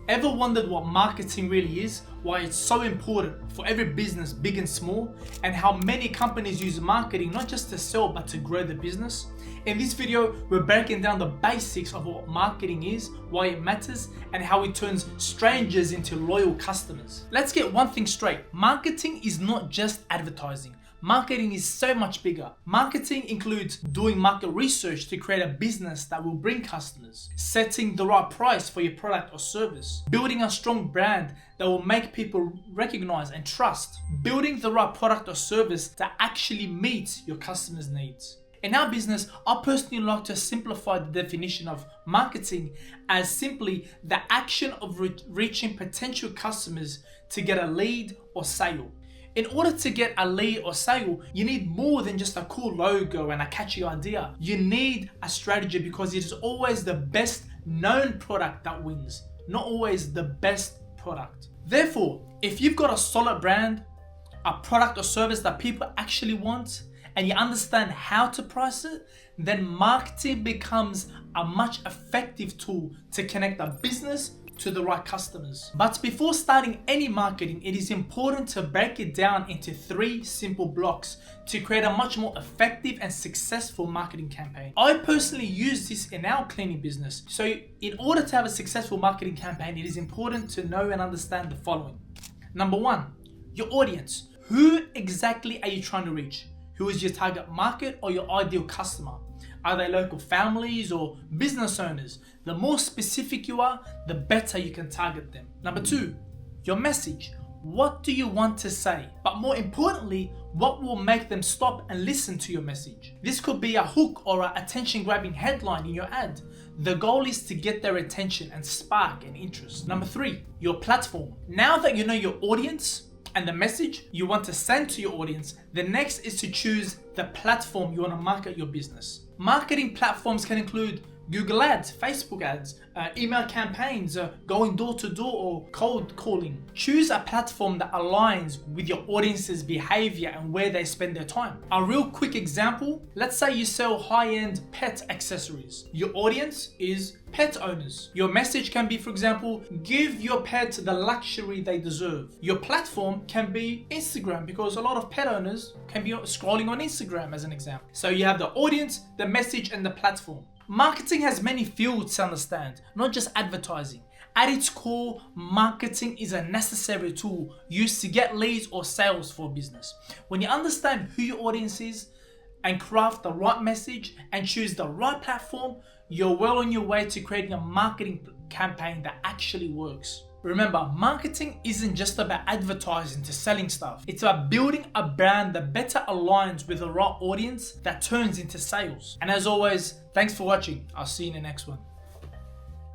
Ever wondered what marketing really is, why it's so important for every business, big and small, and how many companies use marketing not just to sell but to grow the business? In this video, we're breaking down the basics of what marketing is, why it matters, and how it turns strangers into loyal customers. Let's get one thing straight. Marketing is not just advertising. Marketing is so much bigger. Marketing includes doing market research to create a business that will bring customers, setting the right price for your product or service, building a strong brand that will make people recognize and trust, building the right product or service that actually meets your customers' needs. In our business, I personally like to simplify the definition of marketing as simply the action of reaching potential customers to get a lead or sale. In order to get a lead or sale, you need more than just a cool logo and a catchy idea. You need a strategy because it is always the best known product that wins, not always the best product. Therefore, if you've got a solid brand, a product or service that people actually want, and you understand how to price it, then marketing becomes a much effective tool to connect a business to the right customers. But before starting any marketing, it is important to break it down into 3 simple blocks to create a much more effective and successful marketing campaign. I personally use this in our cleaning business. So in order to have a successful marketing campaign, it is important to know and understand the following. Number 1, your audience. Who exactly are you trying to reach? Who is your target market or your ideal customer? Are they local families or business owners? The more specific you are, the better you can target them. Number 2, your message. What do you want to say? But more importantly, what will make them stop and listen to your message? This could be a hook or an attention-grabbing headline in your ad. The goal is to get their attention and spark an interest. Number 3, your platform. Now that you know your audience and the message you want to send to your audience, the next is to choose the platform you want to market your business. Marketing platforms can include Google ads, Facebook ads, email campaigns, going door to door or cold calling. Choose a platform that aligns with your audience's behavior and where they spend their time. A real quick example, let's say you sell high-end pet accessories. Your audience is pet owners. Your message can be, for example, give your pet the luxury they deserve. Your platform can be Instagram because a lot of pet owners can be scrolling on Instagram as an example. So you have the audience, the message, and the platform. Marketing has many fields to understand, not just advertising. At its core, marketing is a necessary tool used to get leads or sales for a business. When you understand who your audience is and craft the right message and choose the right platform, you're well on your way to creating a marketing campaign that actually works. Remember, marketing isn't just about advertising to selling stuff. It's about building a brand that better aligns with the right audience that turns into sales. And as always, thanks for watching. I'll see you in the next one.